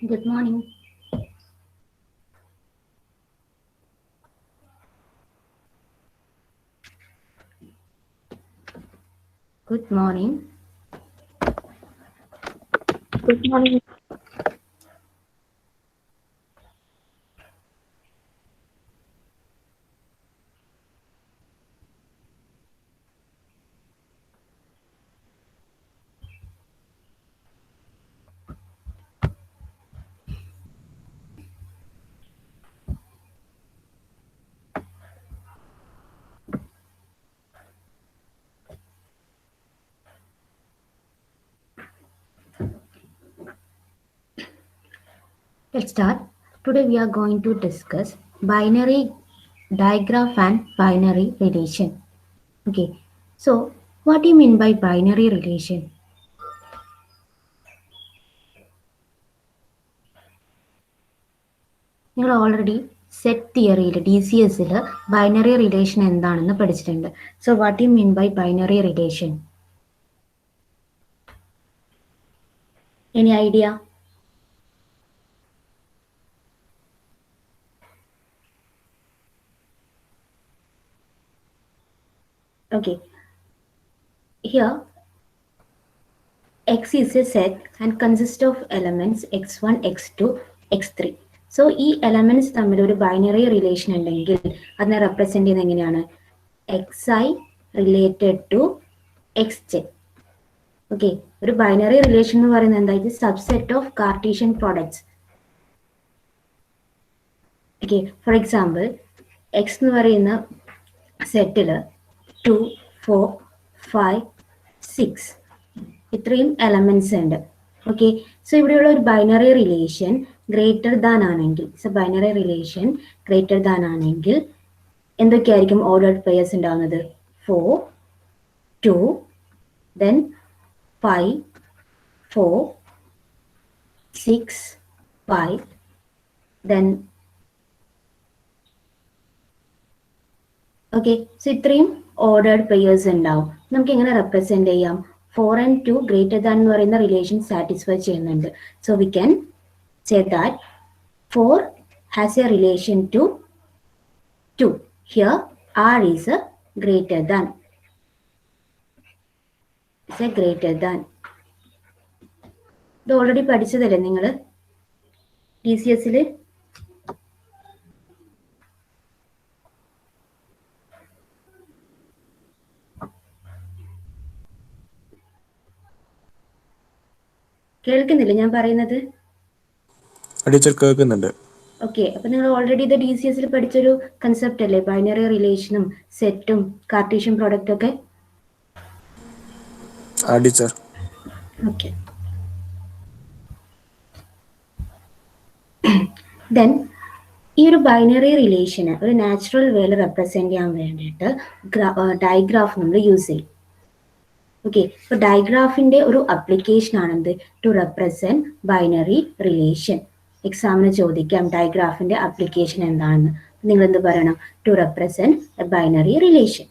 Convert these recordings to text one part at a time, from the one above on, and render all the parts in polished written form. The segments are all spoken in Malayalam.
Good morning. Good morning. Good morning. Let's start. Today we are going to discuss binary digraph and binary relation. Okay. So, what do you mean by binary relation? നിങ്ങൾ ഓൾറെഡി സെറ്റ് തിയറിയിൽ DCSൽ ബൈനറി റിലേഷൻ എന്താണെന്ന് പഠിച്ചിട്ടുണ്ട്. So what you mean by binary relation? Any idea? Okay. Here X is a set and consists of elements x1, x2, x3. So ഈ എലമെന്റ്സ് തമ്മിൽ ഒരു ബൈനറി റിലേഷൻ ഉണ്ടെങ്കിൽ അതിനെ റെപ്രസെന്റ് ചെയ്യുന്നത് എങ്ങനെയാണ്? xi related to xj. Okay, ഒരു ബൈനറി റിലേഷൻ എന്ന് പറയുന്നത് എന്താ? ഇത് subset of Cartesian products. Okay, for example X എന്ന് പറയുന്ന സെറ്റിൽ 2, 4, 5, 6 ഇത്രയും എലമെന്റ്സ് ഉണ്ട്. ഓക്കെ, സോ ഇവിടെയുള്ള ഒരു ബൈനറി റിലേഷൻ ഗ്രേറ്റർ ദാൻ ആണെങ്കിൽ, ബൈനറി റിലേഷൻ ഗ്രേറ്റർ ദാൻ ആണെങ്കിൽ എന്തൊക്കെയായിരിക്കും ഓർഡേർഡ് പെയർസ് ഉണ്ടാവുന്നത്? 4, 2, then 5, 4, 6, 5, then ഓക്കെ, സോ ഇത്രയും ഓർഡേർഡ് പെയർസ് ഉണ്ടാവും. നമുക്ക് എങ്ങനെ റെപ്രസെന്റ് ചെയ്യാം? 4 and 2 ഗ്രേറ്റർ ദാൻ എന്ന് പറയുന്ന റിലേഷൻ സാറ്റിസ്ഫൈ ചെയ്യുന്നുണ്ട്. So we can say that 4 has a relation to 2. Here R is a greater than. It's a greater than. ഇത് ഓൾറെഡി പഠിച്ചതല്ലേ നിങ്ങൾ DCSൽ? കേൾക്കുന്നില്ല ഞാൻ പറയുന്നത്? ടീച്ചർ കേൾക്കുന്നുണ്ട്. ഓക്കെ, അപ്പൊ നിങ്ങൾ ഓൾറെഡി ഇത് DCSൽ പഠിച്ചൊരു കൺസെപ്റ്റ് അല്ലേ, ബൈനറി റിലേഷനും സെറ്റും കാർട്ടീഷ്യൻ പ്രോഡക്റ്റ് ഒക്കെ? ടീച്ചർ. ഓക്കെ, ദെൻ ഈ ഒരു ബൈനറി റിലേഷന് ഒരു നാച്ചുറൽ വേയിൽ റെപ്രസെന്റ് ചെയ്യാൻ വേണ്ടിയിട്ട് ഡയഗ്രാഫ് നമ്മൾ യൂസ് ചെയ്യും. ഓക്കെ, ഇപ്പൊ ഡയഗ്രാഫിന്റെ ഒരു അപ്ലിക്കേഷൻ ആണെന്ത്? To represent binary relation. എക്സാമിന് ചോദിക്കാം ഡയഗ്രാഫിന്റെ അപ്ലിക്കേഷൻ എന്താണെന്ന്. നിങ്ങൾ എന്ത് പറയണം? To represent a binary relation.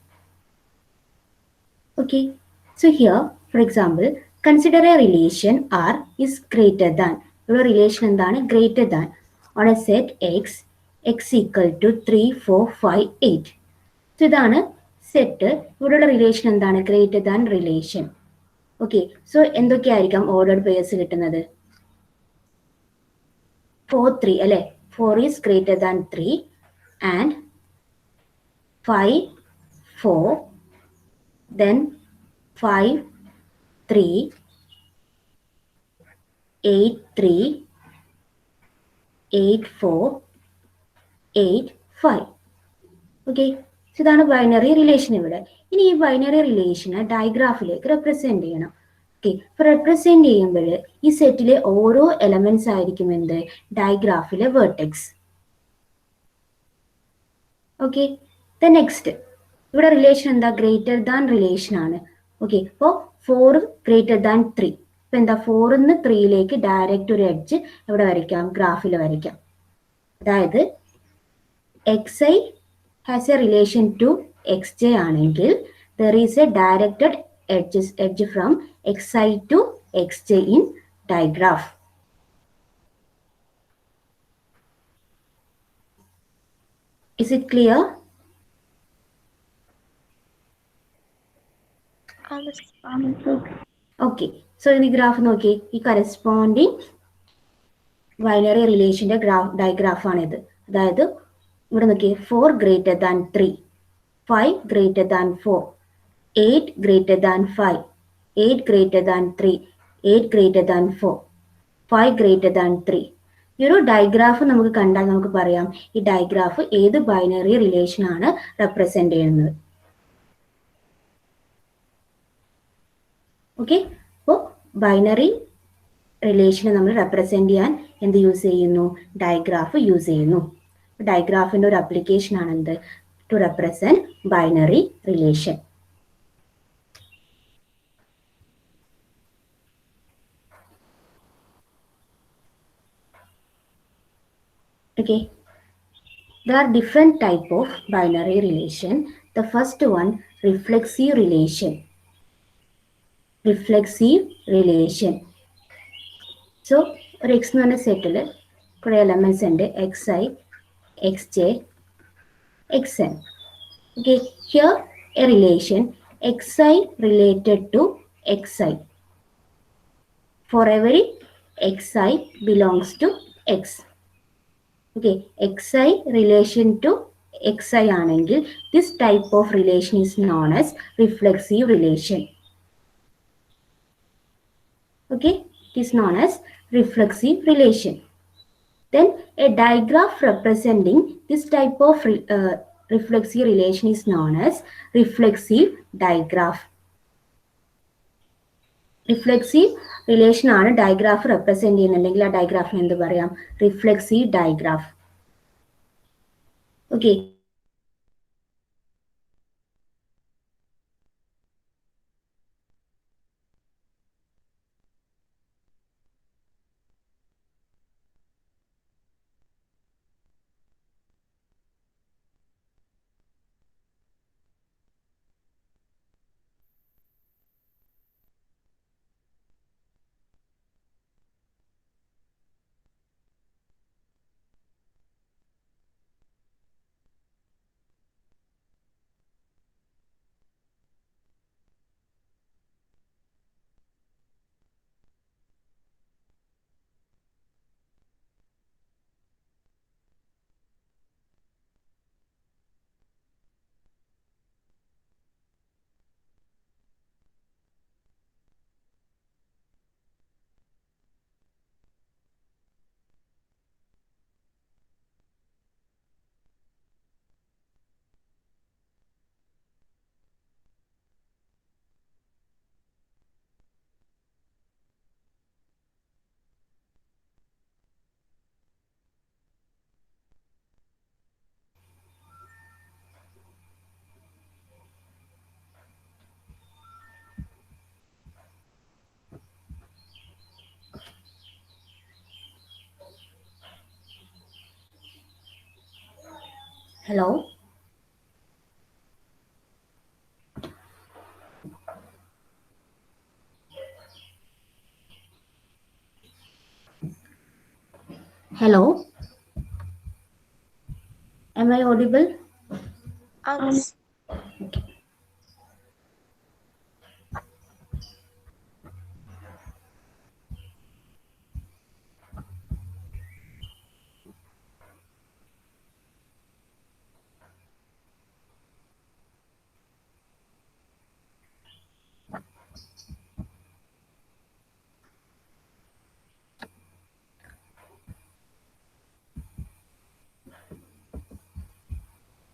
Okay, so here for example consider a relation R is greater than. ഒരു റിലേഷൻ എന്താണ്? Greater than on a set x equal to 3, 4, 5, 8. So ഇതാണ് സെറ്റ്. ഇവിടെയുള്ള റിലേഷൻ എന്താണ്? Greater than relation. Okay, so എന്തൊക്കെയായിരിക്കാം ഓർഡേർഡ് പെയർസ് കിട്ടുന്നത്? 4, 3 അല്ലെ? 4 is greater than 3 and 5, 4, then 5, 3, 8, 3, 8, 4, 8, 5. Okay, so ഇതാണ് ബൈനറി റിലേഷൻ ഇവിടെ. ഇനി ഈ ബൈനറി റിലേഷനെ ഡയഗ്രാഫിലേക്ക് റെപ്രസെന്റ് ചെയ്യണം. ഓക്കെ, ഇപ്പൊ റെപ്രസെന്റ് ചെയ്യുമ്പോൾ ഈ സെറ്റിലെ ഓരോ എലമെന്റ്സ് ആയിരിക്കും എന്ത്? ഡയഗ്രാഫിലെ വേർട്ടെക്സ്. ഓക്കെ, ദെൻ നെക്സ്റ്റ് ഇവിടെ റിലേഷൻ എന്താ? ഗ്രേറ്റർ ദാൻ റിലേഷൻ ആണ്. ഓക്കെ, അപ്പോൾ 4 ഗ്രേറ്റർ ദാൻ 3. ഇപ്പൊ എന്താ? 4ന്ന് 3യിലേക്ക് ഡയറക്റ്റ് ഒരു എഡ്ജ് എവിടെ വരയ്ക്കാം? ഗ്രാഫിൽ വരയ്ക്കാം. അതായത് xi has a relation to xj ആണെങ്കിൽ there is a directed edge from xi to xj in digraph. Is it clear? Okay. So in the graph നോക്കി ഈ corresponding ബൈനറി റിലേഷന്റെ ഡയഗ്രാഫാണിത്. അതായത് ഇവിടെ നോക്കി 4 greater than 3, 5 greater than 4, 8 greater than 5, 8 greater than 3, 8 greater than 4, 5 greater than 3. ഈ ഒരു ഡയഗ്രാഫ് നമുക്ക് കണ്ടാൽ നമുക്ക് പറയാം ഈ ഡയഗ്രാഫ് ഏത് ബൈനറി റിലേഷൻ ആണ് റെപ്രസെന്റ് ചെയ്യുന്നത്. ഓക്കെ, അപ്പോൾ ബൈനറി റിലേഷനെ നമ്മൾ റെപ്രസെന്റ് ചെയ്യാൻ എന്ത് യൂസ് ചെയ്യുന്നു? ഡയഗ്രാഫ് യൂസ് ചെയ്യുന്നു. ഡയഗ്രാഫിന്റെ ഒരു അപ്ലിക്കേഷൻ ആണ് എന്ത്? To represent binary relation. Okay, there are different type of binary relation. The first one, reflexive relation. Reflexive relation. So ഒരു x എന്ന് പറഞ്ഞ സെറ്റിൽ കുറേ എലമെന്റ്സ് ഉണ്ട്, xi, xj, xn. Okay, here a relation xi related to xi. For every xi belongs to x. Okay, xi relation to xi ആണെങ്കിൽ this type of relation is known as reflexive relation. Okay, it is known as reflexive relation. Then a digraph representing this type of reflexive relation is known as reflexive digraph. Reflexive relation ആണ് ഡയഗ്രാഫ് റെപ്രസെന്റ് ചെയ്യുന്നുണ്ടെങ്കിൽ ആ ഡയഗ്രാഫിന് എന്ത് പറയാം? Reflexive diagraph. Okay, hello, hello, am I audible? Yes. Okay.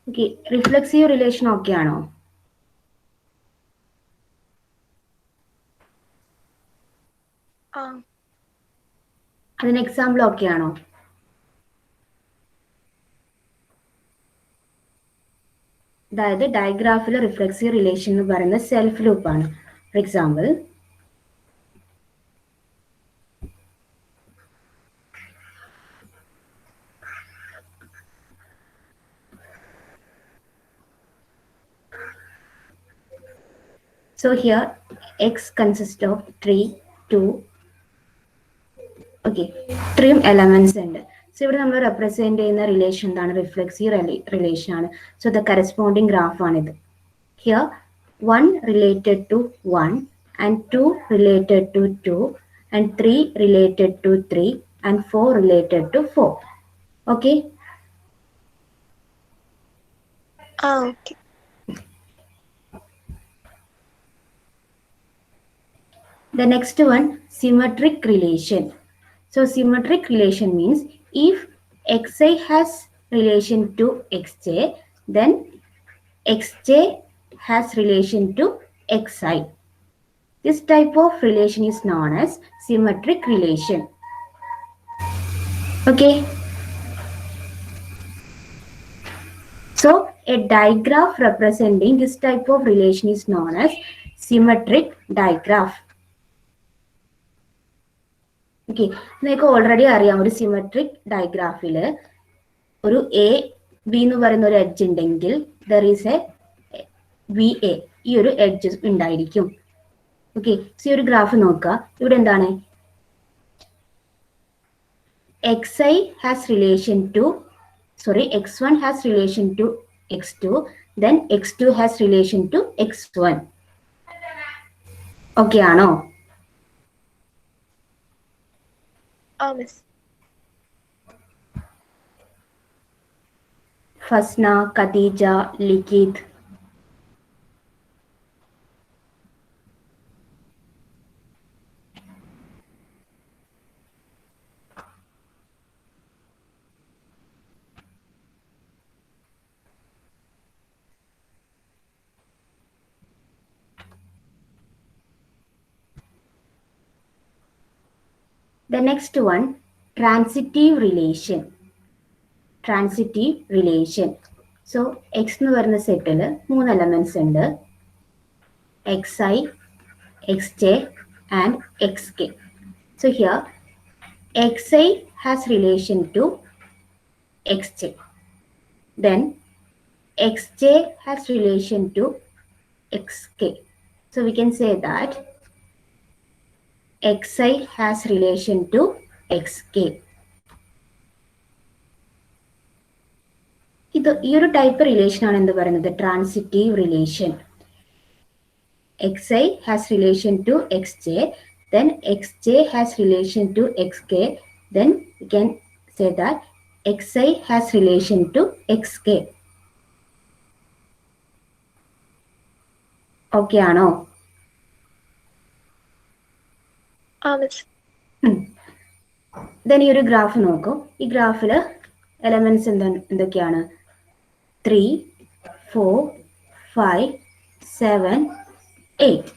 Okay, reflexive relation okay ആണോ? അതിന് എക്സാമ്പിൾ ഓക്കെ ആണോ? അതായത് ഡയഗ്രാഫിലെ റിഫ്ലെക്സീവ് റിലേഷൻ എന്ന് പറയുന്ന സെൽഫ് ലൂപ്പ് ആണ്. For example, so here x consists of 3, 2, okay, 3 elements ഉണ്ട്. സോ ഇവിടെ നമ്മൾ റെപ്രസെന്റ് ചെയ്യുന്ന റിലേഷൻ എന്താണ്? റിഫ്ലെക്സീവ് റിലേഷൻ ആണ്. സോ ദ കറസ്പോണ്ടിങ് ഗ്രാഫ് ആണിത്. Here 1 related to 1 and 2 related to 2 and 3 related to 3 and 4 related to 4. Okay? Okay. The next one, symmetric relation. So symmetric relation means if xi has relation to xj, then xj has relation to xi. This type of relation is known as symmetric relation. Okay. So a digraph representing this type of relation is known as symmetric digraph. Okay. നിങ്ങൾക്ക് ഓൾറെഡി അറിയാം ഒരു സിമെട്രിക് ഡയഗ്രാഫിൽ ഒരു എ ബി എന്ന് പറയുന്ന ഒരു എഡ്ജ് ഉണ്ടെങ്കിൽ there is a V A, ഈ ഒരു എഡ്ജ് ഉണ്ടായിരിക്കും. ഓക്കെ, സോ ഈ ഒരു ഗ്രാഫ് നോക്കുക. ഇവിടെ എന്താണ്? xi has relation to, sorry, x1 has relation to x2, then x2 has relation to x1. Okay ആണോ? Miss. Fasna, Khadeeja, Likhith. The next one, transitive relation. Transitive relation. So x എന്ന് പറയുന്ന സെറ്റിൽ 3 എലമെന്റ്സ് ഉണ്ട്. xi, xj and xk. So here xi has relation to xj. Then xj has relation to xk. So we can say that xi has relation to xk. ഇത് ഈ ഒരു ടൈപ്പ് റിലേഷൻ ആണ് എന്ത് പറയുന്നത്? Transitive relation. xi has relation to xj, then xj has relation to xk, then we can say that xi has relation to xk. Okay ആണോ? Miss. ദെൻ ഈ ഒരു ഗ്രാഫ് നോക്കൂ. ഈ ഗ്രാഫിൽ എലമെന്റ്സ് എന്തൊക്കെയാണ്? 3, 4, 5, 7, 8.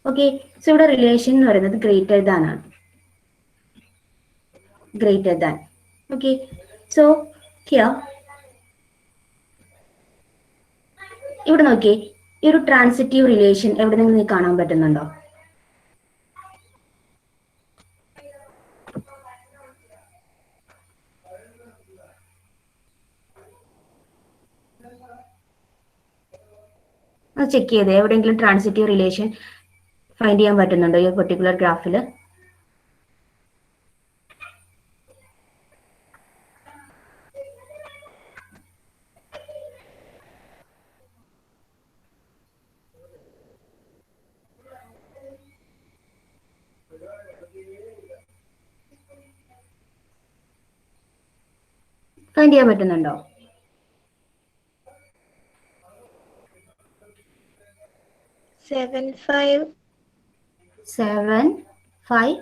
ഓക്കെ, സോ ഇവിടെ റിലേഷൻ എന്ന് പറയുന്നത് ഗ്രേറ്റർ ദാൻ ആണ്. Greater than. Okay, so here ഇവിടെ നോക്കിയേ, ഈ ഒരു ട്രാൻസിറ്റീവ് റിലേഷൻ എവിടെ നിന്ന് കാണാൻ പറ്റുന്നുണ്ടോ? ചെക്ക് ചെയ്ത് എവിടെയെങ്കിലും ട്രാൻസിറ്റീവ് റിലേഷൻ ഫൈൻഡ് ചെയ്യാൻ പറ്റുന്നുണ്ടോ ഈ പെർട്ടിക്കുലർ ഗ്രാഫിൽ? ഫൈൻഡ് ചെയ്യാൻ പറ്റുന്നുണ്ടോ? Seven, 5, 7, 5,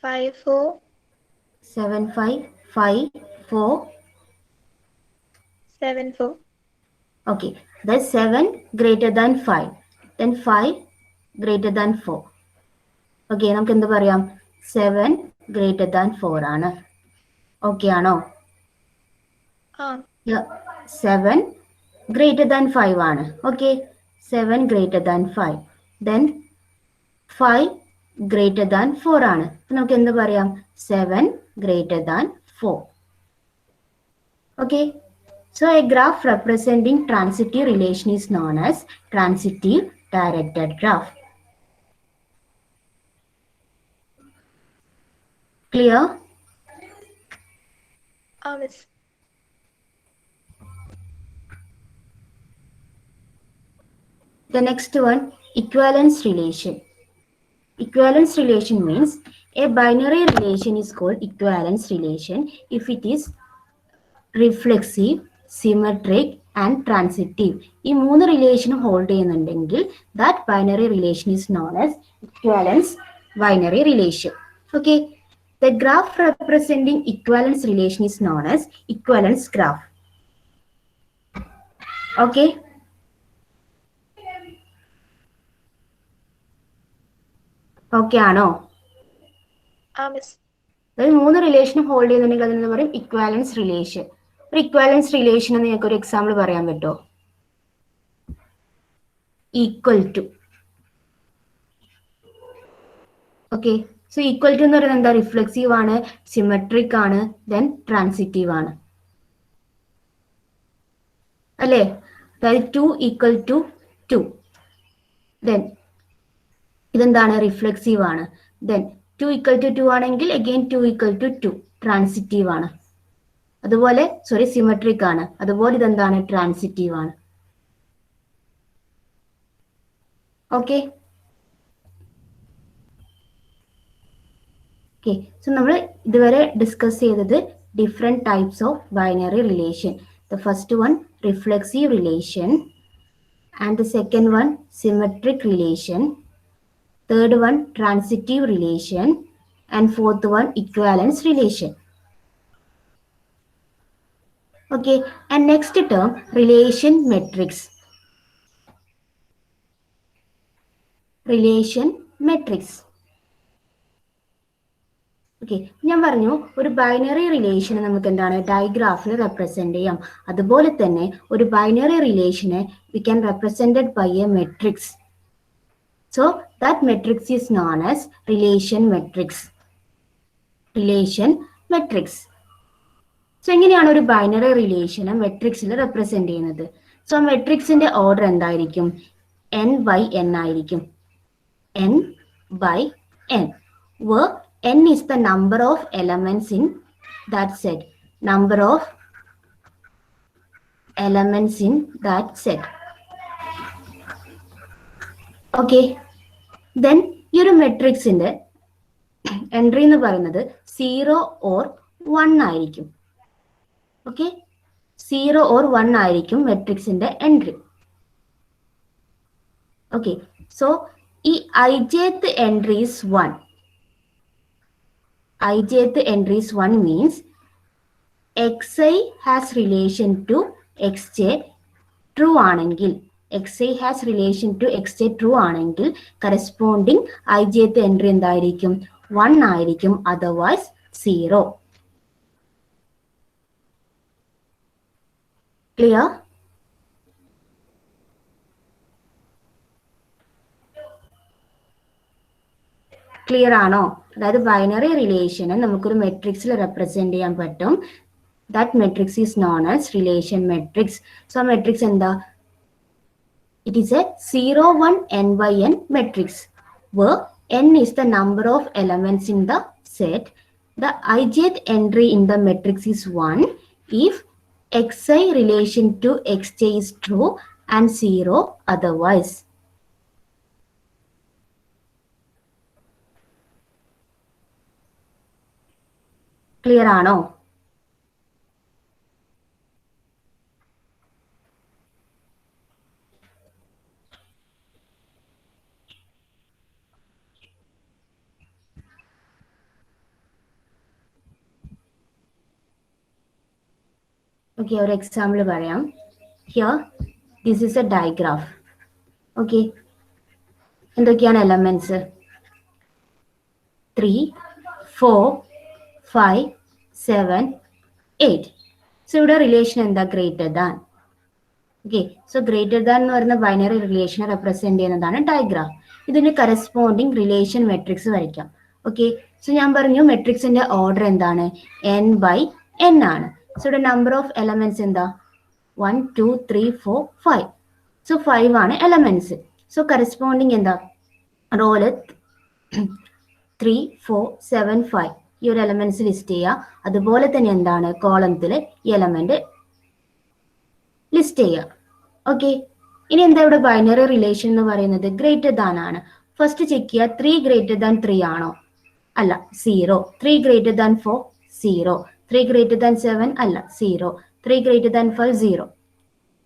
5, 4, 7, 5, 5, 4. 7, 4. Okay, that's 7 greater than 5. Then 5 greater than 4. Okay, നമുക്ക് എന്ത് പറയാം? 7 greater than 4 ആണ്. ഓക്കെ ആണോ? 7 greater than 5 ആണ്. Okay, 7 greater than 5. Then 5 greater than 4 ആണ്. നമുക്ക് എന്ത് പറയാം? 7 greater than 4. Okay, so a graph representing transitive relation is known as transitive directed graph. Clear? Miss. The next one, equivalence relation. Equivalence relation means a binary relation is called equivalence relation if it is reflexive, symmetric and transitive. ഈ മൂന്ന് റിലേഷനും ഹോൾഡ് ചെയ്യുന്നുണ്ടെങ്കിൽ that binary relation is known as equivalence binary relation. Okay. The graph representing equivalence relation is known as equivalence graph. Okay. Okay ആണോ? Miss. അതായത് മൂന്ന് റിലേഷനും ഹോൾഡ് ചെയ്യുന്നുണ്ടെങ്കിൽ അതെന്ന് പറയും ഇക്വാലൻസ് റിലേഷൻ. ഒരു ഇക്വാലൻസ് റിലേഷൻ എന്ന് നിങ്ങൾക്ക് ഒരു എക്സാമ്പിൾ പറയാൻ പറ്റുമോ? Equal to. Okay, so equal to എന്ന് പറയുന്നത് എന്താ? റിഫ്ലെക്സീവ് ആണ്, സിമെട്രിക് ആണ്, ദെൻ ട്രാൻസിറ്റീവ് ആണ് അല്ലേ? അതായത് 2 ഈക്വൽ ടു 2, ദെൻ ഇതെന്താണ്? റിഫ്ലെക്സീവ് ആണ്. ദെൻ 2 ഈക്വൽ ടു 2 ആണെങ്കിൽ അഗെയിൻ 2 ഈക്വൽ ടു 2 ട്രാൻസിറ്റീവ് ആണ്. അതുപോലെ സിമെട്രിക് ആണ്. അതുപോലെ ഇതെന്താണ്? ട്രാൻസിറ്റീവ് ആണ്. ഓക്കെ ഓക്കെ, സോ നമ്മൾ ഇതുവരെ ഡിസ്കസ് ചെയ്തത് different types of binary relation. The first one reflexive relation, and the second one symmetric relation, third one transitive relation, and fourth one equivalence relation. Okay, and next term relation matrix. Relation matrix. Okay, ഞാൻ പറഞ്ഞു ഒരു ബൈനറി റിലേഷനെ നമുക്ക് എന്താണ് ഡയഗ്രാഫിൽ റെപ്രസെന്റ് ചെയ്യാം. അതുപോലെ തന്നെ ഒരു ബൈനറി റിലേഷനെ we can represented by a matrix. So that matrix is known as relation matrix. Relation matrix. So എങ്ങനെയാണ് ഒരു ബൈനറി റിലേഷനെ മെട്രിക്സിൽ റെപ്രസെന്റ് ചെയ്യുന്നത്? സോ മെട്രിക്സിന്റെ ഓർഡർ എന്തായിരിക്കും? n/n ആയിരിക്കും. n/n, where n is the number of elements in that set. Number of elements in that set. Okay, then ഈ ഒരു മെട്രിക്സിന്റെ എൻട്രി എന്ന് പറയുന്നത് 0 or 1 ആയിരിക്കും. ഓക്കെ, 0 or 1 ആയിരിക്കും മെട്രിക്സിന്റെ എൻട്രി. ഓക്കെ, സോ ഈ ijth entry is 1. ijth entry is 1 means xi has relation to xj true ആണെങ്കിൽ, xi has relation to xj true ആണെങ്കിൽ കറസ്പോണ്ടിങ് ijth എൻട്രി എന്തായിരിക്കും? 1 ആയിരിക്കും, അതർവൈസ് 0. ക്ലിയർ? ക്ലിയർ ആണോ? അതായത് ബൈനറി റിലേഷനെ നമുക്കൊരു മെട്രിക്സിൽ റെപ്രസെന്റ് ചെയ്യാൻ പറ്റും. That matrix is known as relation matrix. So matrix എന്താ? It is a 0, 1, n/n matrix, where n is the number of elements in the set. The ijth entry in the matrix is 1 if xi relation to xj is true and 0 otherwise. Clear ആണോ? Okay, ഒരു എക്സാമ്പിൾ പറയാം. Here, this is a diagram. Okay, എന്തൊക്കെയാണ് എലമെന്റ്സ്? 3, 4, 5, 7, 8. സോ ഇവിടെ റിലേഷൻ എന്താ? Greater than. Okay, so greater than എന്ന് പറയുന്ന ബൈനറി റിലേഷനെ റെപ്രസെന്റ് ചെയ്യുന്നതാണ് ഡയഗ്രാം. ഇതിന് കറസ്പോണ്ടിങ് റിലേഷൻ മെട്രിക്സ് വരയ്ക്കാം. ഓക്കെ, സോ ഞാൻ പറഞ്ഞു മെട്രിക്സിന്റെ ഓർഡർ എന്താണ്? n/n ആണ്. സോ ഇവിടെ നമ്പർ ഓഫ് എലമെന്റ്സ് എന്താ? 1, 2, 3, 4, 5. സോ 5 ആണ് എലമെന്റ്സ്. സോ കറസ്പോണ്ടിങ് എന്താ? റോല് 3, 4, 7, 5. ഈ ഒരു എലമെന്റ്സ് ലിസ്റ്റ് ചെയ്യുക. അതുപോലെ തന്നെ എന്താണ് കോളത്തിൽ ഈ എലമെന്റ് ലിസ്റ്റ് ചെയ്യുക. ഓക്കെ, ഇനി എന്താ ഇവിടെ ബൈനറി റിലേഷൻ എന്ന് പറയുന്നത്? ഗ്രേറ്റർ ദാൻ ആണ്. ഫസ്റ്റ് ചെക്ക് ചെയ്യുക 3 ഗ്രേറ്റർ ദാൻ 3 ആണോ? അല്ല, 0. 3 ഗ്രേറ്റർ ദാൻ 4 0. 3 ഗ്രേറ്റർ ദാൻ 7 അല്ല, 0. 3 ഗ്രേറ്റർ ദാൻ 5 0.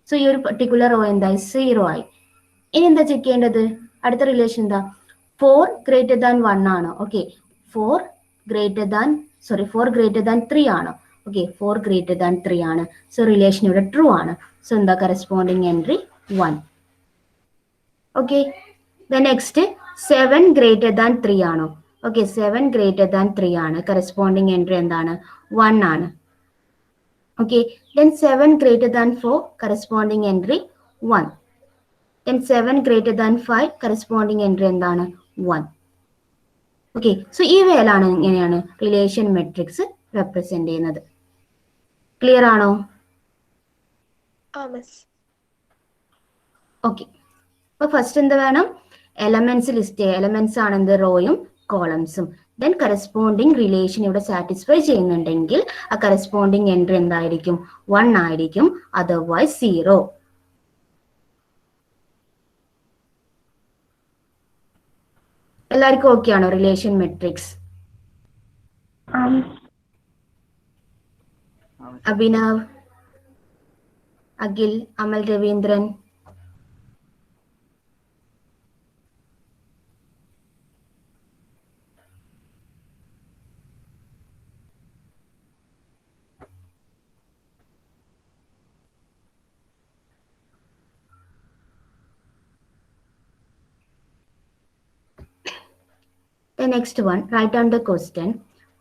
സോ ഈ ഒരു പർട്ടിക്കുലർ റോ എന്തായി? 0 ആയി. ഇനി എന്താ ചെക്ക് ചെയ്യേണ്ടത്? അടുത്ത റിലേഷൻ എന്താ? 4 ഗ്രേറ്റർ ദാൻ 1 ആണോ? ഓക്കെ, 4 ഗ്രേറ്റർ ദാൻ 3 ആണോ? ഓക്കെ, 4 ഗ്രേറ്റർ ദാൻ 3 ആണ്. സോ റിലേഷൻ ഇവിടെ ട്രൂ ആണ്. സോ എന്താ corresponding entry 1. Okay, next 7 greater than 3 ആണോ? ഓക്കെ, 7 ഗ്രേറ്റർ ദാൻ 3 ആണ്. കറസ്പോണ്ടിങ് എൻട്രി എന്താണ്? 1 ആണ്. Okay, then 7 greater than 4 corresponding entry 1. Then 7 greater than 5 corresponding entry എന്താണ്? 1. ഓക്കെ, സോ ഈ വേലാണ് ഇങ്ങനെയാണ് റിലേഷൻ മെട്രിക്സ് റെപ്രസെന്റ് ചെയ്യുന്നത്. ക്ലിയർ ആണോ? മിസ്. ഓക്കെ, അപ്പൊ ഫസ്റ്റ് എന്ത് വേണം? എലമെന്റ്സ് ലിസ്റ്റ് ചെയ്യുക. എലമെന്റ്സ് ആണ് എന്ത്? റോയും കോളംസും. ദെൻ കറസ്പോണ്ടിങ് റിലേഷൻ ഇവിടെ സാറ്റിസ്ഫൈ ചെയ്യുന്നുണ്ടെങ്കിൽ ആ കറസ്പോണ്ടിങ് എൻട്രി എന്തായിരിക്കും? 1 ആയിരിക്കും, അതർവൈസ് 0. എല്ലാവർക്കും ഓക്കെ ആണോ relation matrix? Abhinav, Akhil, Amal, Raveendran. The next one, write down the question.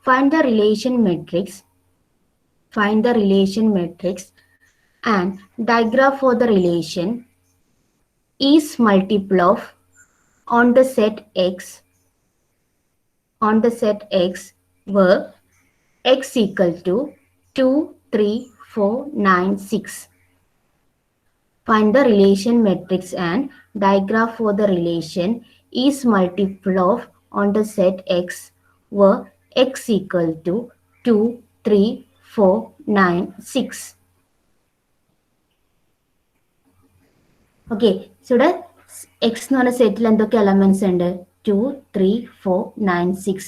Find the relation matrix and diagram for the relation is multiple of on the set X where X equal to 2, 3, 4, 9, 6. Find the relation matrix and diagram for the relation is multiple of on the set X where X equal to 2, 3, 4, 9, 6. Okay, so ഇവിടെ എക്സ് എന്ന് പറഞ്ഞ സെറ്റിൽ എന്തൊക്കെ എലമെന്റ്സ് ഉണ്ട്? 2, 3, 4, 9, 6.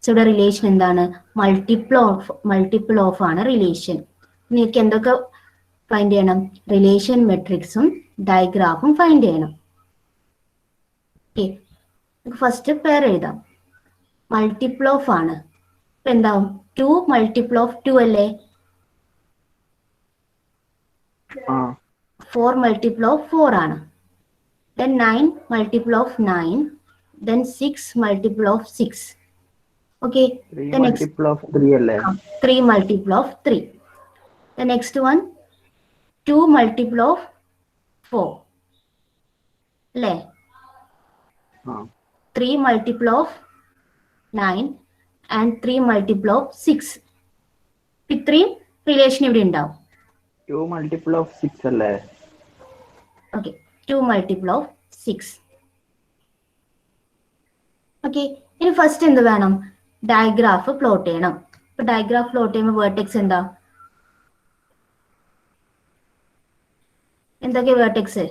സോ ഇവിടെ റിലേഷൻ എന്താണ്? മൾട്ടിപ്പിൾ ഓഫ് ആണ് റിലേഷൻ. നിങ്ങൾക്ക് എന്തൊക്കെ ഫൈൻഡ് ചെയ്യണം? റിലേഷൻ മെട്രിക്സും ഡയഗ്രാഫും ഫൈൻഡ് ചെയ്യണം. ഓക്കെ, ഫസ്റ്റ് പെയർ എഴുതാം. മൾട്ടിപ്പിൾ ഓഫ് ആണ്. എന്താവും? 2 മൾട്ടിപ്പിൾ ഓഫ് 2 അല്ലേ? 4 മൾട്ടിപ്പിൾ ഓഫ് 4 ആണ്. Then 9 multiple of 9. Then 6 multiple of 6. Okay. 3 the next multiple of 3 അല്ലേ? 3 multiple of 3. The next one 2 multiple of 4. അല്ലേ? 3 multiple of 9 and 3 multiple of 6. ഇത്രയും റിലേഷൻ ഇവിടെ ഉണ്ടാവും. 2 multiple of 6 അല്ലേ? Okay, 2 multiple of 6. ഓക്കെ, ഇനി ഫസ്റ്റ് എന്ത് വേണം? ഡയഗ്രാഫ് പ്ലോട്ട് ചെയ്യണം. ഇപ്പൊ ഡയഗ്രാഫ് പ്ലോട്ട് ചെയ്യുമ്പോൾ വേർട്ടെക്സ് എന്താ? എന്തൊക്കെ വേർട്ടെക്സ്?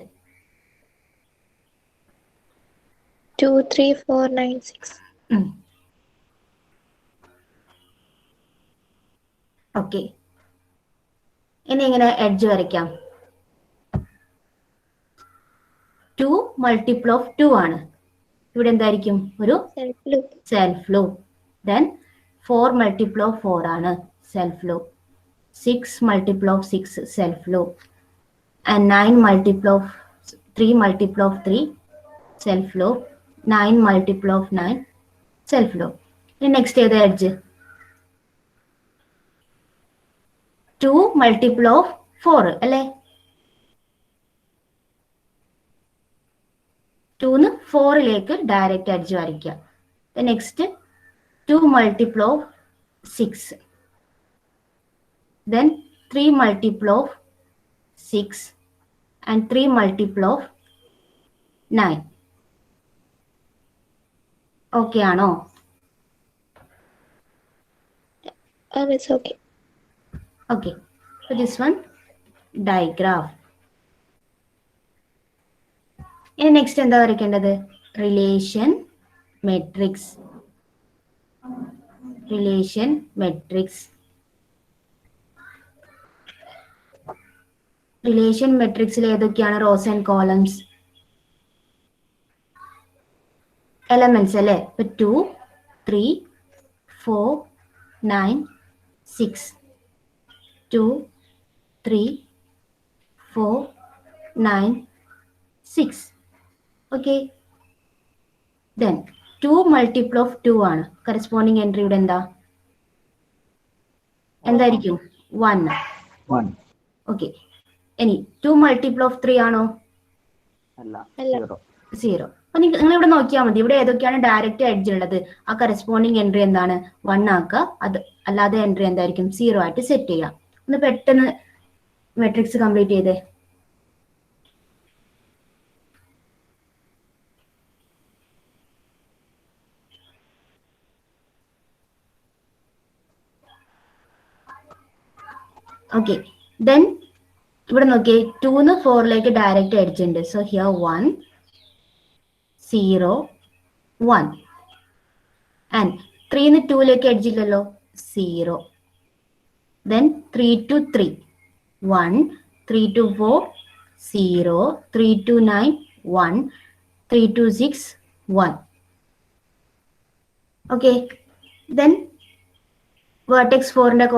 2, 3, 4, 9, 6. ഓക്കെ, ഇനി എങ്ങനെ എഡ്ജ് വരയ്ക്കാം? 2 മൾട്ടിപ്പിൾ ഓഫ് 2 ആണ്. ഇവിടെ എന്തായിരിക്കും? ഒരു self loop. Then 4 multiple of 4 ആണ്, self loop. 6 multiple of 6 self loop. And 9 multiple of 3 multiple of 3 self loop. 9 multiple of 9 self loop. ഇനി നെക്സ്റ്റ് ഏത് എഡ്ജ്? 2 മൾട്ടിപ്പിൾ ഓഫ് 4 അല്ലേ? 2 4ലേക്ക് ഡയറക്റ്റ് എഡ്ജ് വരയ്ക്കുക. Next 2 multiple of 6. Then 3 multiple of 6 and 3 multiple of 9. Okay ആണോ? It's okay. Okay, so this one digraph. ഇനി നെക്സ്റ്റ് എന്താ വരയ്ക്കേണ്ടത്? Relation matrix. Relation matrix. Relation മെട്രിക്സിൽ ഏതൊക്കെയാണ് റോസ് ആൻഡ് കോളംസ്? എലമെന്റ്സ് അല്ലേ? ഇപ്പൊ 2, 3, 4, 9, 6. 2, 3, 4, 9, 6. Okay. Then 2 multiple of 2 ആണ്. കറസ്പോണ്ടിങ് എൻട്രി ഇവിടെ എന്തായിരിക്കും? 1. 1. ഓക്കെ. ഇനി 2 multiple of 3 ആണോ? അല്ല, അല്ല. 0. 0. അപ്പൊ നിങ്ങൾ ഇവിടെ നോക്കിയാൽ മതി. ഇവിടെ ഏതൊക്കെയാണ് ഡയറക്റ്റ് എഡ്ജ് ഉള്ളത്, ആ കറസ്പോണ്ടിങ് എൻട്രി എന്താണ്? 1 ആക്കുക. അത് അല്ലാതെ എൻട്രി എന്തായിരിക്കും? 0 ആയിട്ട് സെറ്റ് ചെയ്യാം. ഒന്ന് പെട്ടെന്ന് മെട്രിക്സ് കംപ്ലീറ്റ് ചെയ്തേ. ഓക്കെ. ദെൻ ഇവിടെ നോക്കിയേ, 2 4ലേക്ക് ഡയറക്റ്റ് എഡ്ജ് ഉണ്ട്. So here 1, 0, 1. ആൻഡ് 3 2ലേക്ക് എഡ്ജ് ഇല്ലല്ലോ. 0. Then 3 to 3, 1, 3 to 4, 0, 3 to 9, 1, 3 to 6, 1. Okay. Then vertex 4ന്റെ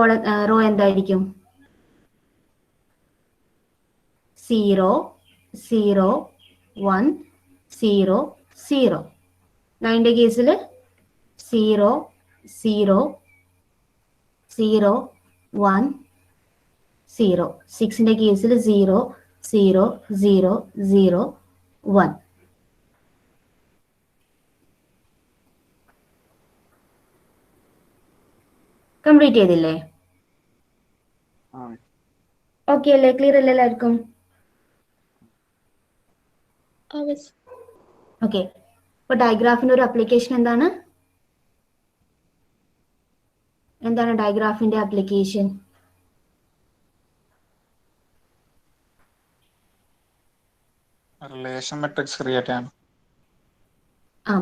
റോ എന്തായിരിക്കും? 0, 0, 1, 0, 0. 9ന്റെ കേസിൽ 0, 0, 0, 1, 0. 6ന്റെ കേസിൽ 0, 0, 0, 0, 1. കംപ്ലീറ്റ് ചെയ്തില്ലേ? ഓക്കെ അല്ലേ? ക്ലിയർ അല്ലേ എല്ലാവർക്കും? ഓക്കെ. അപ്പൊ ഡയഗ്രാഫിന്റെ ഒരു അപ്ലിക്കേഷൻ എന്താണ്? എന്താണ് ഡയഗ്രാഫിന്റെ അപ്ലിക്കേഷൻ? റിലേഷൻ മെട്രിക്സ് ക്രിയേറ്റ് ചെയ്യാൻ.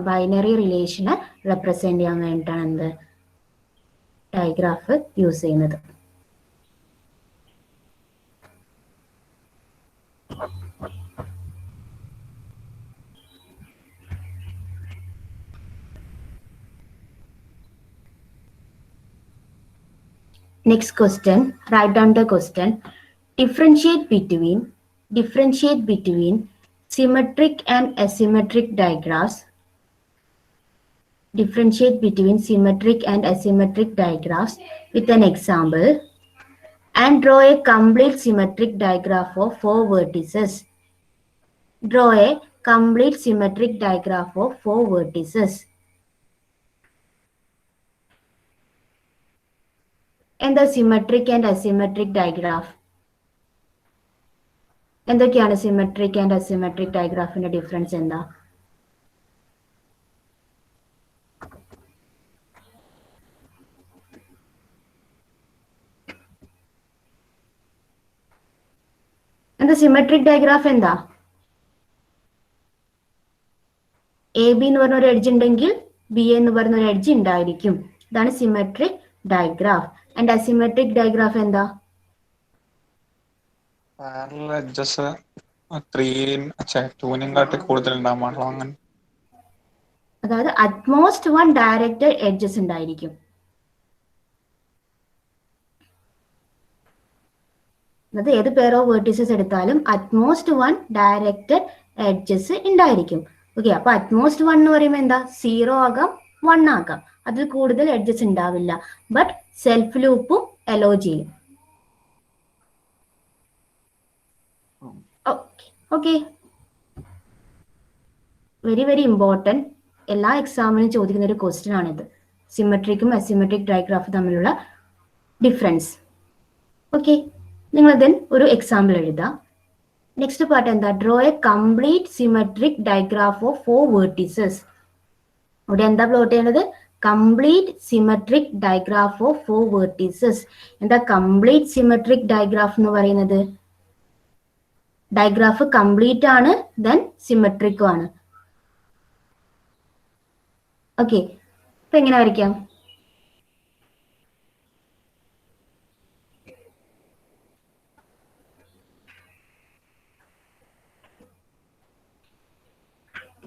ബൈനറി റിലേഷനെ റെപ്രസെന്റ് ചെയ്യാൻ വേണ്ടിയിട്ടാണ് എന്ത് ഡയഗ്രാഫ് യൂസ് ചെയ്യുന്നത്. Next question, write down the question. Differentiate between symmetric and asymmetric digraphs. Differentiate between symmetric and asymmetric digraphs with an example and draw a complete symmetric digraph of 4 vertices. Draw a complete symmetric digraph of 4 vertices. എന്താ സിമെട്രിക് ആൻഡ് അസിമെട്രിക് ഡയഗ്രാഫ്? എന്തൊക്കെയാണ് സിമെട്രിക് ആൻഡ് അസിമെട്രിക് ഡയഗ്രാഫിന്റെ ഡിഫറൻസ് എന്താ? എന്താ സിമെട്രിക് ഡയഗ്രാഫ് എന്താ? എ ബി എന്ന് പറഞ്ഞ ഒരു എഡ്ജ് ഉണ്ടെങ്കിൽ ബി എന്ന് പറഞ്ഞ ഒരു എഡ്ജ് ഉണ്ടായിരിക്കും. ഇതാണ് symmetric diagraph. And asymmetric diagraph എന്താ? പാരലൽ എഡ്ജസ് 2 കൂടുതൽ ഉണ്ടാകുമ്പോൾ അങ്ങനെ. അതായത് അറ്റ്മോസ്റ്റ് 1 ഡയറക്റ്റഡ് എഡ്ജസ് ഉണ്ടായിരിക്കും. അത് ഏത് പെയർ ഓഫ് വെർട്ടീസസ് എടുത്താലും അറ്റ്മോസ്റ്റ് 1 ഡയറക്റ്റഡ് എഡ്ജസ് ഉണ്ടായിരിക്കും. ഓക്കെ. അപ്പൊ അറ്റ്മോസ്റ്റ് 1 എന്ന് പറയുമ്പോൾ എന്താ? 0 ആകാം, 1 ആകാം. അതിൽ കൂടുതൽ എഡ്ജസ് ഉണ്ടാവില്ല. ബട്ട് സെൽഫ് ലൂപ്പും അലോ ചെയ്യും. ഓക്കെ. Very very important. എല്ലാ എക്സാമിനും ചോദിക്കുന്ന ഒരു ക്വസ്റ്റ്യൻ ആണിത്. സിമെട്രിക്കും അസിമെട്രിക് ഡയഗ്രാഫ് തമ്മിലുള്ള ഡിഫറൻസ്. ഓക്കെ. നിങ്ങൾ ദെൻ ഒരു എക്സാമ്പിൾ എഴുതാം. നെക്സ്റ്റ് പാർട്ട് എന്താ? Draw A complete symmetric diagraph of 4 vertices. ഇവിടെ എന്താ പ്ലോട്ട് ചെയ്യേണ്ടത്? Complete symmetric diagraph of 4 vertices. എന്താ കംപ്ലീറ്റ് സിമെട്രിക് ഡയഗ്രാഫ് എന്ന് പറയുന്നത്? ഡയഗ്രാഫ് കംപ്ലീറ്റ് ആണ്, ദെൻ സിമെട്രിക്കും ആണ്. ഓക്കെ, ഇപ്പൊ എങ്ങനെ വരയ്ക്കാം?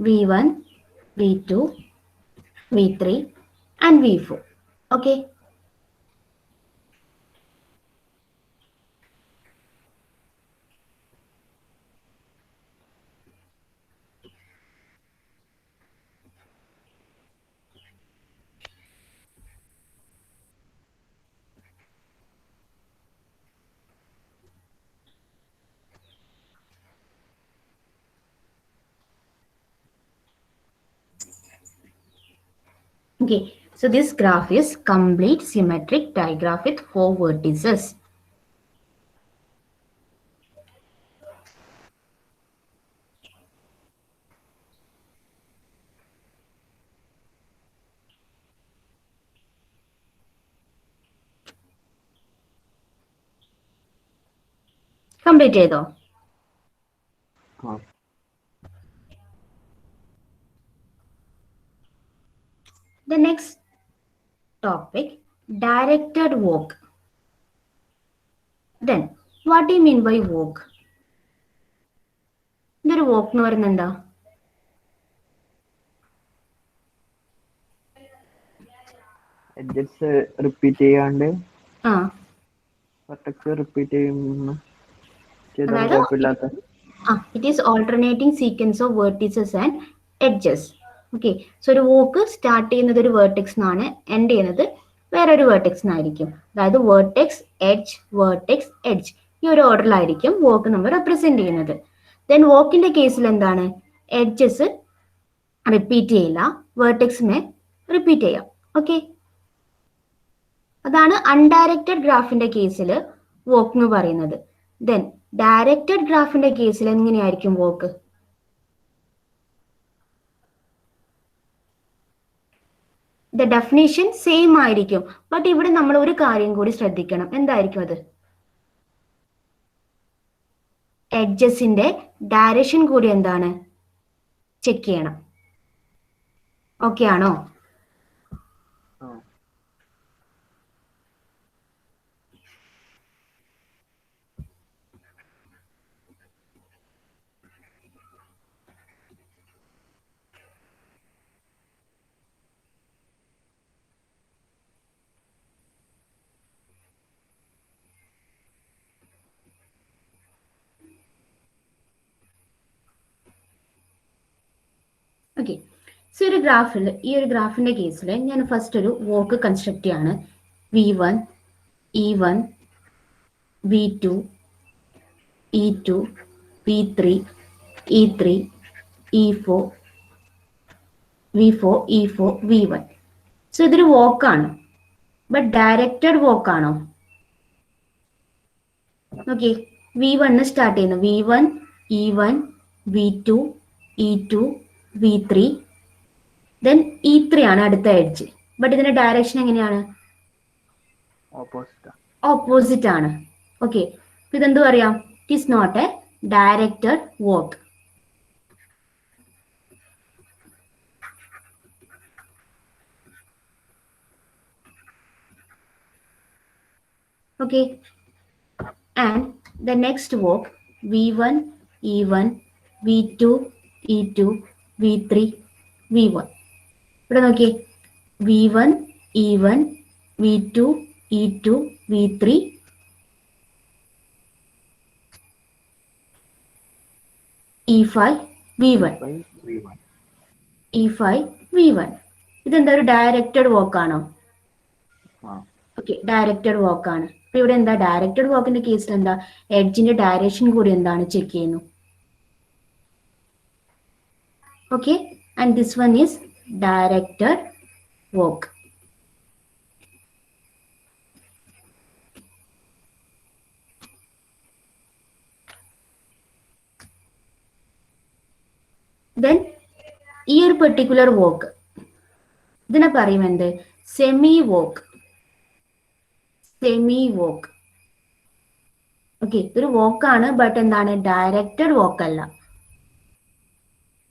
V1, V2, V3 and V4. Okay. Okay, so this graph is complete symmetric digraph with 4 vertices. Complete ചെയ്തോ? The next topic, directed walk. Then, what do you mean by walk? ഇതൊരു walk എന്ന് പറയുന്നത് എന്താ? എഡ്ജസ് റിപ്പീറ്റ് ചെയ്യാണ്ട് ആ, വെർട്ടെക്സ് റിപ്പീറ്റ് ചെയ്യുന്ന അതായത് കുഴപ്പമില്ലാത്ത. it is alternating sequence of vertices and edges. Okay, so ഒരു walk സ്റ്റാർട്ട് ചെയ്യുന്നത് ഒരു vertex എന്നാണ്, എൻഡ് ചെയ്യുന്നത് വേറൊരു vertex എന്നായിരിക്കും. അതായത് vertex, edge ഈ ഒരു ഓർഡറിലായിരിക്കും walk നമ്മൾ റെപ്രസെന്റ് ചെയ്യുന്നത്. ദെൻ walkന്റെ കേസിൽ എന്താണ്? എഡ്ജസ് റിപ്പീറ്റ് ചെയ്യില്ല, വെർട്ടെക്സിനെ റിപ്പീറ്റ് ചെയ്യാം. ഓക്കെ, അതാണ് അൺഡയറക്റ്റഡ് ഗ്രാഫിന്റെ കേസിൽ walk എന്ന് പറയുന്നത്. ദെൻ ഡയറക്റ്റഡ് ഗ്രാഫിന്റെ കേസിൽ എങ്ങനെയായിരിക്കും walk? ദ ഡെഫിനിഷൻ സെയിം ആയിരിക്കും, ബട്ട് ഇവിടെ നമ്മൾ ഒരു കാര്യം കൂടി ശ്രദ്ധിക്കണം. എന്തായിരിക്കും അത്? എഡ്ജസിന്റെ ഡയറക്ഷൻ കൂടി എന്താണ് ചെക്ക് ചെയ്യണം. ഓക്കെ ആണോ? ഓക്കെ, സോ ഈ ഒരു ഗ്രാഫിന്റെ കേസിൽ ഞാൻ ഫസ്റ്റ് ഒരു walk കൺസ്ട്രക്ട് ചെയ്യാണ്. V1, E1, V2, E2, V3, E3, E4, V4, E4, V1. So ഇതൊരു walk ആണ്, ബട്ട് ഡയറക്റ്റഡ് walk ആണോ? ഓക്കെ, V1 സ്റ്റാർട്ട് ചെയ്യുന്നു. V1, E1, V2, E2, V3, then E3 ആണ് അടുത്ത എഡ്ജ്. ബട്ട് ഇതിന്റെ ഡയറക്ഷൻ എങ്ങനെയാണ്? ഓപ്പോസിറ്റ് ആണ്. ഓക്കെ, ഇതെന്ത് പറയാം? It is not a directed walk. Okay, and the next walk, V1, E1, V2, E2, V3, V1. ഇവിടെ നോക്കിയേ, V1, E1, V2, E2, V3, E5, V1, E5, V1. ഇതെന്താ ഒരു ഡയറക്റ്റഡ് walk ആണോ? ഓക്കെ, ഡയറക്റ്റഡ് walk ആണ്. അപ്പൊ ഇവിടെ എന്താ ഡയറക്റ്റഡ് walkന്റെ കേസിൽ എന്താ? എഡ്ജിന്റെ ഡയറക്ഷൻ കൂടി എന്താണ് ചെക്ക് ചെയ്യുന്നു. Okay, and this one is directed walk. Then ഈ ഒരു പെർട്ടിക്കുലർ walk ഇതിനെ പറയും എന്ത്? Semi walk. Semi walk. Okay, ഒരു വോക്കാണ്, ബട്ട് എന്താണ്? ഡയറക്റ്റഡ് വോക്ക് അല്ല.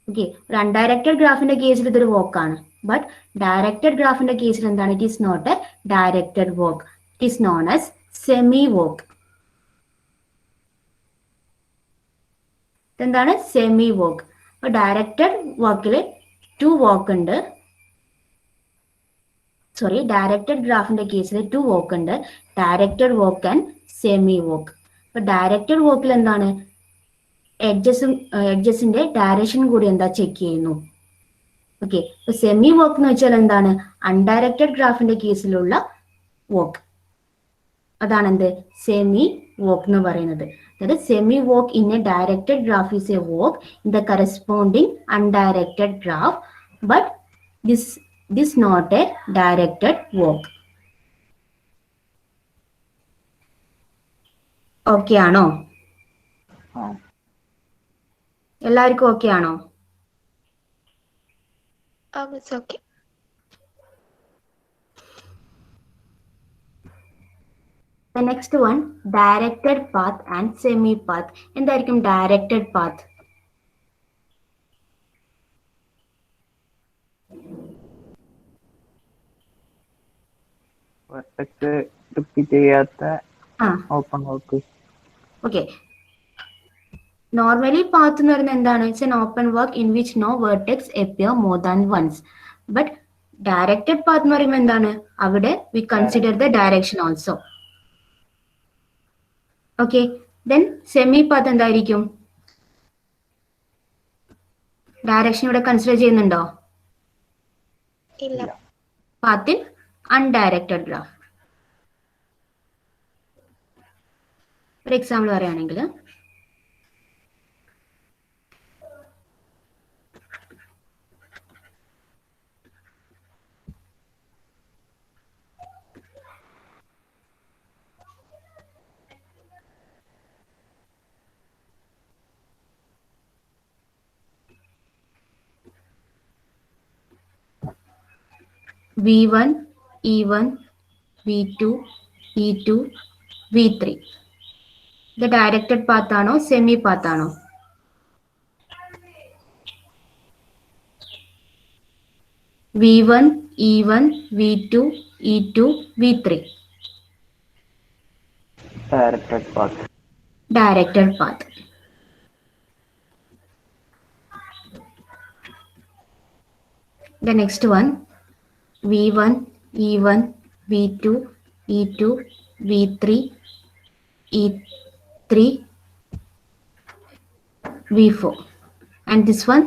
ഓക്കെ, ഒരു അൺഡയറക്റ്റഡ് ഗ്രാഫിന്റെ കേസിൽ ഇതൊരു വോക്കാണ്, ബട്ട് ഡയറക്റ്റഡ് ഗ്രാഫിന്റെ കേസിൽ എന്താണ്? It is not a directed walk. It is known as semi walk. ഇതെന്താണ്? Semi walk. അപ്പൊ ഡയറക്റ്റഡ് വോക്കിൽ 2 വോക്ക് ഉണ്ട്. സോറി, ഡയറക്റ്റഡ് ഗ്രാഫിന്റെ കേസിൽ 2 വോക്ക് ഉണ്ട്, directed walk and semi walk. അപ്പൊ ഡയറക്റ്റഡ് വോക്കിൽ എന്താണ്? എഡ്ജസിന്റെ ഡയറക്ഷൻ കൂടി എന്താ ചെക്ക് ചെയ്യുന്നു. ഓക്കെ, അപ്പൊ സെമി വോക്ക് എന്ന് വെച്ചാൽ എന്താണ്? അൺഡയറക്റ്റഡ് ഗ്രാഫിന്റെ കേസിലുള്ള വോക്ക്. അതാണ് എന്ത്? സെമി വോക്ക് എന്ന് പറയുന്നത്. അതായത് semi walk in a directed graph is a walk in the corresponding undirected graph, but this not a directed walk. Okay ആണോ? ആ. എല്ലാവർക്കും ഓക്കെ ആണോ? Miss, okay. The next one, directed path and semi path. എന്തായിരിക്കും directed path? വെർട്ടെക്സ് റിപ്പീറ്റ് ചെയ്യാത്ത ആ, open walk. Okay. Normally path എന്ന് പറയുന്നത് എന്താണ്? It's an open walk in which no vertex appear more than once. But directed path എന്ന് പറയുമ്പോൾ എന്താണ്? അവിടെ we consider the direction also. Okay, then semi path എന്തായിരിക്കും? ഡയറക്ഷൻ ഇവിടെ കൺസിഡർ ചെയ്യുന്നുണ്ടോ? ഇല്ല. Path in undirected graph. ഒരു എക്സാമ്പിൾ പറയുകയാണെങ്കിൽ, V1, E1, V2, E2, V3. ഇത് ഡയറക്റ്റഡ് പാത്ത് ആണോ സെമി പാത്ത് ആണോ? V1, E1, V2, E2, V3. Directed path. Directed path. The next one, V1, E1, V2, E2, V3, E3, V4. And this one?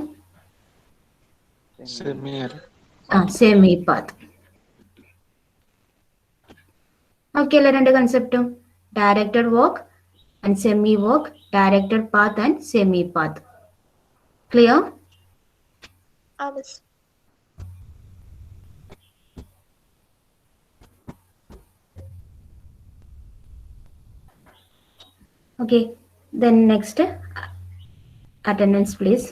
Semi. Semi path. Okay, രണ്ട് കൺസെപ്റ്റും directed walk and semi walk, directed path and semi path. Clear? Miss. Okay, then next, attendance please.